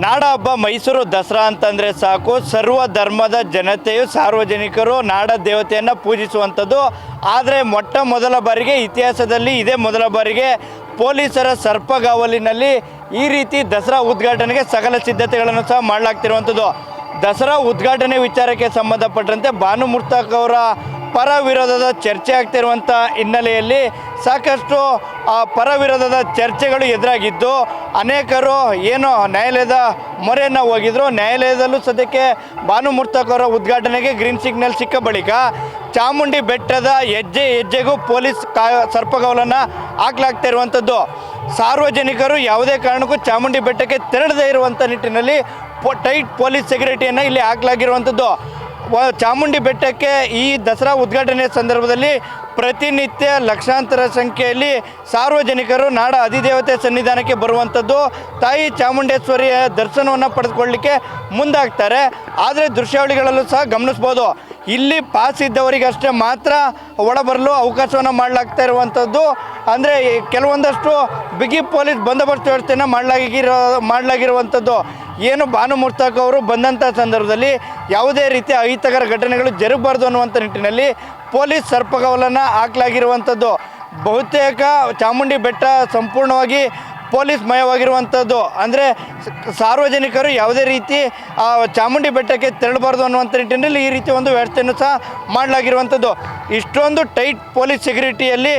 ನಾಡ ಹಬ್ಬ ಮೈಸೂರು ದಸರಾ ಅಂತಂದರೆ ಸಾಕು, ಸರ್ವ ಧರ್ಮದ ಜನತೆಯು ಸಾರ್ವಜನಿಕರು ನಾಡ ದೇವತೆಯನ್ನು ಪೂಜಿಸುವಂಥದ್ದು. ಆದರೆ ಮೊಟ್ಟ ಮೊದಲ ಬಾರಿಗೆ ಇತಿಹಾಸದಲ್ಲಿ ಇದೇ ಮೊದಲ ಬಾರಿಗೆ ಪೊಲೀಸರ ಸರ್ಪಗಾವಲಿನಲ್ಲಿ ಈ ರೀತಿ ದಸರಾ ಉದ್ಘಾಟನೆಗೆ ಸಕಲ ಸಿದ್ಧತೆಗಳನ್ನು ಸಹ ಮಾಡಲಾಗ್ತಿರುವಂಥದ್ದು. ದಸರಾ ಉದ್ಘಾಟನೆ ವಿಚಾರಕ್ಕೆ ಸಂಬಂಧಪಟ್ಟಂತೆ ಭಾನುಮುರ್ತಕ್ ಅವರ ಪರ ವಿರೋಧದ ಚರ್ಚೆ ಆಗ್ತಿರುವಂಥ ಹಿನ್ನೆಲೆಯಲ್ಲಿ ಸಾಕಷ್ಟು ಪರ ವಿರೋಧದ ಚರ್ಚೆಗಳು ಎದುರಾಗಿದ್ದು, ಅನೇಕರು ಏನು ನ್ಯಾಯಾಲಯದ ಮೊರೆಯನ್ನು ಹೋಗಿದ್ರು. ನ್ಯಾಯಾಲಯದಲ್ಲೂ ಸದ್ಯಕ್ಕೆ ಭಾನುಮುರ್ತಕ್ ಅವರ ಉದ್ಘಾಟನೆಗೆ ಗ್ರೀನ್ ಸಿಗ್ನಲ್ ಸಿಕ್ಕ ಬಳಿಕ ಚಾಮುಂಡಿ ಬೆಟ್ಟದ ಹೆಜ್ಜೆ ಹೆಜ್ಜೆಗೂ ಪೊಲೀಸ್ ಸರ್ಪಗಾವಲನ್ನು ಹಾಕಲಾಗ್ತಾ ಇರುವಂಥದ್ದು. ಸಾರ್ವಜನಿಕರು ಯಾವುದೇ ಕಾರಣಕ್ಕೂ ಚಾಮುಂಡಿ ಬೆಟ್ಟಕ್ಕೆ ತೆರಳದೇ ಇರುವಂಥ ನಿಟ್ಟಿನಲ್ಲಿ ಟೈಟ್ ಪೊಲೀಸ್ ಸೆಕ್ಯೂರಿಟಿಯನ್ನು ಇಲ್ಲಿ ಹಾಕಲಾಗಿರುವಂಥದ್ದು. ಚಾಮುಂಡಿ ಬೆಟ್ಟಕ್ಕೆ ಈ ದಸರಾ ಉದ್ಘಾಟನೆಯ ಸಂದರ್ಭದಲ್ಲಿ ಪ್ರತಿನಿತ್ಯ ಲಕ್ಷಾಂತರ ಸಂಖ್ಯೆಯಲ್ಲಿ ಸಾರ್ವಜನಿಕರು ನಾಡ ಅಧಿದೇವತೆ ಸನ್ನಿಧಾನಕ್ಕೆ ಬರುವಂಥದ್ದು, ತಾಯಿ ಚಾಮುಂಡೇಶ್ವರಿಯ ದರ್ಶನವನ್ನು ಪಡೆದುಕೊಳ್ಳಲಿಕ್ಕೆ ಮುಂದಾಗ್ತಾರೆ. ಆದರೆ ದೃಶ್ಯಾವಳಿಗಳಲ್ಲೂ ಸಹ ಗಮನಿಸ್ಬೋದು, ಇಲ್ಲಿ ಪಾಸ್ ಇದ್ದವರಿಗಷ್ಟೇ ಮಾತ್ರ ಒಳಬರಲು ಅವಕಾಶವನ್ನು ಮಾಡಲಾಗ್ತಾ ಇರುವಂಥದ್ದು. ಅಂದರೆ ಕೆಲವೊಂದಷ್ಟು ಬಿಗಿ ಪೊಲೀಸ್ ಬಂದೋಬಸ್ತ್ ವ್ಯವಸ್ಥೆಯನ್ನು ಮಾಡಲಾಗಿರುವಂಥದ್ದು. ಏನು ಭಾನುಮುರ್ತಕ್ ಅವರು ಬಂದಂಥ ಸಂದರ್ಭದಲ್ಲಿ ಯಾವುದೇ ರೀತಿಯ ಅಹಿತಕರ ಘಟನೆಗಳು ಜರುಗಬಾರ್ದು ಅನ್ನುವಂಥ ನಿಟ್ಟಿನಲ್ಲಿ ಪೊಲೀಸ್ ಸರ್ಪಗಾವಲನ್ನು ಹಾಕಲಾಗಿರುವಂಥದ್ದು. ಬಹುತೇಕ ಚಾಮುಂಡಿ ಬೆಟ್ಟ ಸಂಪೂರ್ಣವಾಗಿ ಪೊಲೀಸ್ ಮಯವಾಗಿರುವಂಥದ್ದು. ಅಂದರೆ ಸಾರ್ವಜನಿಕರು ಯಾವುದೇ ರೀತಿ ಚಾಮುಂಡಿ ಬೆಟ್ಟಕ್ಕೆ ತೆರಳಬಾರ್ದು ಅನ್ನುವಂಥ ನಿಟ್ಟಿನಲ್ಲಿ ಈ ರೀತಿ ಒಂದು ವ್ಯವಸ್ಥೆಯನ್ನು ಸಹ ಮಾಡಲಾಗಿರುವಂಥದ್ದು. ಇಷ್ಟೊಂದು ಟೈಟ್ ಪೊಲೀಸ್ ಸೆಕ್ಯೂರಿಟಿಯಲ್ಲಿ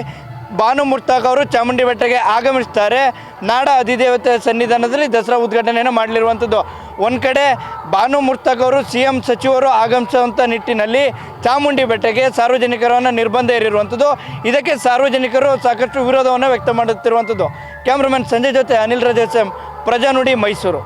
ಭಾನುಮುರ್ತಕ್ ಅವರು ಚಾಮುಂಡಿ ಬೆಟ್ಟಕ್ಕೆ ಆಗಮಿಸ್ತಾರೆ. ನಾಡ ಅಧಿದೇವತೆ ಸನ್ನಿಧಾನದಲ್ಲಿ ದಸರಾ ಉದ್ಘಾಟನೆಯನ್ನು ಮಾಡಲಿರುವಂಥದ್ದು. ಒಂದು ಕಡೆ ಭಾನುಮುರ್ತಕ್ ಅವರು CM ಸಚಿವರು ಆಗಮಿಸುವಂಥ ನಿಟ್ಟಿನಲ್ಲಿ ಚಾಮುಂಡಿ ಬೆಟ್ಟಕ್ಕೆ ಸಾರ್ವಜನಿಕರನ್ನು ನಿರ್ಬಂಧ ಇರುವಂಥದ್ದು. ಇದಕ್ಕೆ ಸಾರ್ವಜನಿಕರು ಸಾಕಷ್ಟು ವಿರೋಧವನ್ನು ವ್ಯಕ್ತ ಮಾಡುತ್ತಿರುವಂಥದ್ದು. ಕ್ಯಾಮ್ರಾಮನ್ ಸಂಜಯ್ ಜೊತೆ ಅನಿಲ್ ರಾಜೇಶ್, ಪ್ರಜಾನುಡಿ, ಮೈಸೂರು.